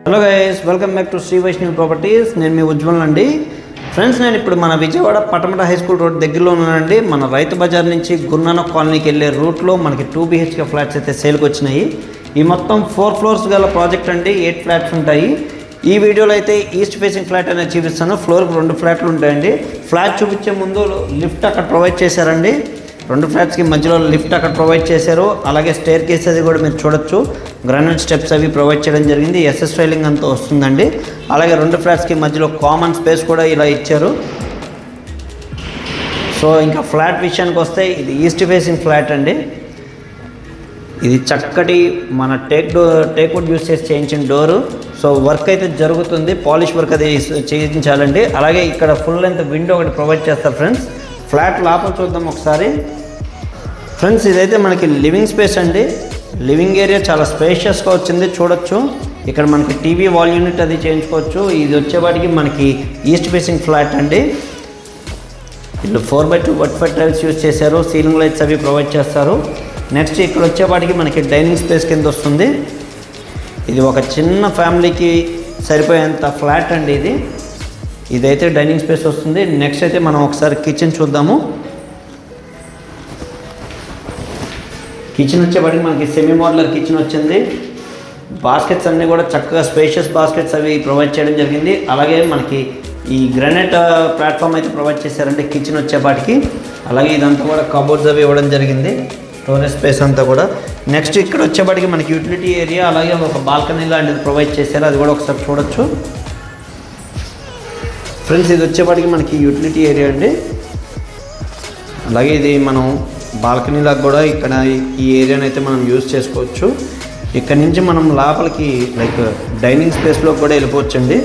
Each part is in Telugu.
Hello guys, welcome back to Shri Vaishnavi properties. నేను మీ ఉజ్వల్ అండి. ఫ్రెండ్స్, నేను ఇప్పుడు మన Vijayawada Patamata high school road దగ్గరలో ఉన్నానండి. మన రైతు బజార్ నుంచి గురునానక్ కాలనీకి వెళ్ళే రూట్లో మనకి 2 BHK ఫ్లాట్స్ అయితే సేల్కి వచ్చినాయి. ఈ మొత్తం 4 ఫ్లోర్స్ గల ప్రాజెక్ట్ అండి. 8 ఫ్లాట్స్ ఉంటాయి. ఈ వీడియోలో అయితే ఈస్ట్ ఫేసింగ్ ఫ్లాట్ అనేది చూపిస్తాను. ఫ్లోర్కి 2 ఫ్లాట్లు ఉంటాయండి. ఫ్లాట్ చూపించే ముందు లిఫ్ట్ అక్కడ ప్రొవైడ్ చేశారండి. 2 ఫ్లాట్స్కి మధ్యలో లిఫ్ట్ అక్కడ ప్రొవైడ్ చేశారు. అలాగే స్టేర్ కేస్ అది కూడా మీరు చూడొచ్చు. గ్రానైట్ స్టెప్స్ అవి ప్రొవైడ్ చేయడం జరిగింది. ఎస్ఎస్ రైలింగ్ అంతా వస్తుందండి. అలాగే 2 ఫ్లాట్స్కి మధ్యలో కామన్ స్పేస్ కూడా ఇలా ఇచ్చారు. సో ఇంకా ఫ్లాట్ విషయానికి వస్తే ఇది ఈస్ట్ ఫేసింగ్ ఫ్లాట్ అండి. ఇది చక్కటి మన టేక్వుడ్ యూస్ చేసి చేయించిన డోరు. సో వర్క్ అయితే జరుగుతుంది. పాలిష్ వర్క్ అది చేయించాలండి. అలాగే ఇక్కడ ఫుల్ లెంత్ విండో ఒకటి ప్రొవైడ్ చేస్తారు. ఫ్రెండ్స్, ఫ్లాట్ లోపల చూద్దాం ఒకసారి. ఫ్రెండ్స్, ఇదైతే మనకి లివింగ్ స్పేస్ అండి. లివింగ్ ఏరియా చాలా స్పేషియస్గా వచ్చింది, చూడొచ్చు. ఇక్కడ మనకి టీవీ వాల్ యూనిట్ అది చేయించుకోవచ్చు. ఇది వచ్చేవాటికి మనకి ఈస్ట్ ఫేసింగ్ ఫ్లాట్ అండి. వీళ్ళు 4x2 వర్టిఫై టైల్స్ యూజ్ చేశారు. సీలింగ్ లైట్స్ అవి ప్రొవైడ్ చేస్తారు. నెక్స్ట్ ఇక్కడ వచ్చేవాటికి మనకి డైనింగ్ స్పేస్ కింద వస్తుంది. ఇది ఒక చిన్న ఫ్యామిలీకి సరిపోయేంత ఫ్లాట్ అండి. ఇదైతే డైనింగ్ స్పేస్ వస్తుంది. నెక్స్ట్ అయితే మనం ఒకసారి కిచెన్ చూద్దాము. కిచెన్ వచ్చేవాడికి మనకి సెమీ మోడ్యులర్ కిచెన్ వచ్చింది. బాస్కెట్స్ అన్నీ కూడా చక్కగా స్పేషియస్ బాస్కెట్స్ అవి ప్రొవైడ్ చేయడం జరిగింది. అలాగే మనకి ఈ గ్రానైట్ ప్లాట్ఫామ్ అయితే ప్రొవైడ్ చేశారండి కిచెన్ వచ్చేపాటికి. అలాగే ఇదంతా కూడా కబోర్డ్స్ అవి ఇవ్వడం జరిగింది. స్టోరేజ్ స్పేస్ అంతా కూడా. నెక్స్ట్ ఇక్కడ వచ్చేపాటికి మనకి యూటిలిటీ ఏరియా, అలాగే ఒక బాల్కనీ లాంటిది ప్రొవైడ్ చేశారు. అది కూడా ఒకసారి చూడొచ్చు. ఫ్రెండ్స్, ఇది వచ్చేపాటికి మనకి యూటిలిటీ ఏరియా అండి. అలాగే ఇది మనం బాల్కనీ లాగా కూడా ఇక్కడ ఈ ఏరియాని అయితే మనం యూజ్ చేసుకోవచ్చు. ఇక్కడ నుంచి మనం లోపలికి లైక్ డైనింగ్ స్పేస్లో కూడా వెళ్ళిపోవచ్చండి.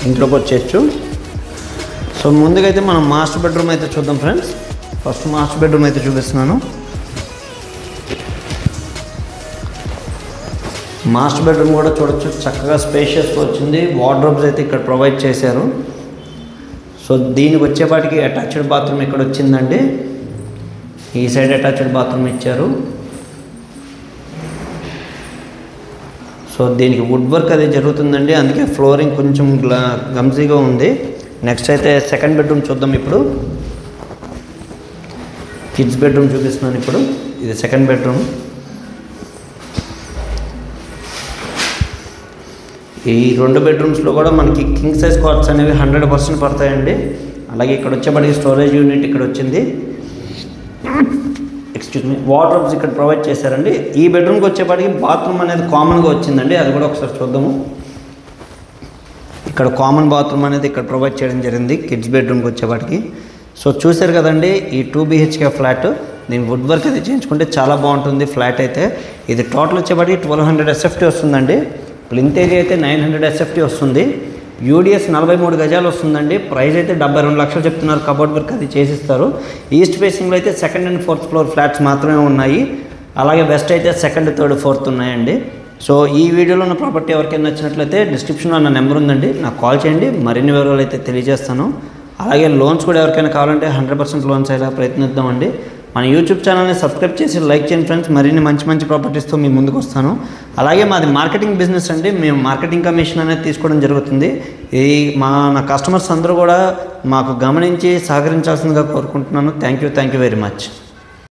ఇంట్లోకి వచ్చేయచ్చు. సో ముందుగా అయితే మనం మాస్టర్ బెడ్రూమ్ అయితే చూద్దాం. ఫ్రెండ్స్, ఫస్ట్ మాస్టర్ బెడ్రూమ్ అయితే చూపిస్తున్నాను. మాస్టర్ బెడ్రూమ్ కూడా చూడొచ్చు, చక్కగా స్పేషియస్గా వచ్చింది. వార్డ్రోబ్స్ అయితే ఇక్కడ ప్రొవైడ్ చేశారు. సో దీనికి వచ్చేపాటికి అటాచ్డ్ బాత్రూమ్ ఇక్కడ వచ్చిందండి. ఈ సైడ్ అటాచ్డ్ బాత్రూమ్ ఇచ్చారు. సో దీనికి వుడ్ వర్క్ అది జరుగుతుందండి, అందుకే ఫ్లోరింగ్ కొంచెం గమ్జీగా ఉంది. నెక్స్ట్ అయితే సెకండ్ బెడ్రూమ్ చూద్దాం. ఇప్పుడు కిడ్స్ బెడ్రూమ్ చూపిస్తున్నాను. ఇప్పుడు ఇది సెకండ్ బెడ్రూమ్. ఈ 2 బెడ్రూమ్స్లో కూడా మనకి కింగ్ సైజ్ కాట్స్ అనేవి 100% పడతాయండి. అలాగే ఇక్కడ వచ్చేపాటికి స్టోరేజ్ యూనిట్ ఇక్కడ వచ్చింది. వార్డ్రోబ్స్ ఇక్కడ ప్రొవైడ్ చేశారండి. ఈ బెడ్రూమ్కి వచ్చేపాటికి బాత్రూమ్ అనేది కామన్గా వచ్చిందండి. అది కూడా ఒకసారి చూద్దాము. ఇక్కడ కామన్ బాత్రూమ్ అనేది ఇక్కడ ప్రొవైడ్ చేయడం జరిగింది కిడ్స్ బెడ్రూమ్కి వచ్చేపాటికి. సో చూశారు కదండి, ఈ 2 BHK ఫ్లాట్. నేను వుడ్ వర్క్ అయితే చేయించుకుంటే చాలా బాగుంటుంది ఫ్లాట్ అయితే. ఇది టోటల్ వచ్చేపాటికి 1200 SFT వస్తుందండి. ప్లింత్ ఏరియా అయితే 900 SFT వస్తుంది. యూడిఎస్ 43 గజాలు వస్తుందండి. ప్రైస్ అయితే 72 లక్షలు చెప్తున్నారు. కబోర్డ్ వర్క్ అది చేసిస్తారు. ఈస్ట్ ఫేసింగ్లో అయితే 2nd and 4th floor flats మాత్రమే ఉన్నాయి. అలాగే వెస్ట్ అయితే 2nd, 3rd, 4th ఉన్నాయండి. సో ఈ వీడియోలో ఉన్న ప్రాపర్టీ ఎవరికైనా నచ్చినట్లయితే డిస్క్రిప్షన్లో నా నెంబర్ ఉందండి, నాకు కాల్ చేయండి. మరిన్ని వివరాలు అయితే తెలియజేస్తాను. అలాగే లోన్స్ కూడా ఎవరికైనా కావాలంటే 100% లోన్స్ అయ్యేలా ప్రయత్నిద్దామండి. మన యూట్యూబ్ ఛానల్ని సబ్స్క్రైబ్ చేసి లైక్ చేయండి ఫ్రెండ్స్. మరిన్ని మంచి ప్రాపర్టీస్తో మీ ముందుకు వస్తాను. అలాగే మాది మార్కెటింగ్ బిజినెస్ అండి. మేము మార్కెటింగ్ కమిషన్ అనేది తీసుకోవడం జరుగుతుంది. నా కస్టమర్స్ అందరూ కూడా మాకు గమనించి సహకరించాల్సిందిగా కోరుకుంటున్నాను. Thank you very much.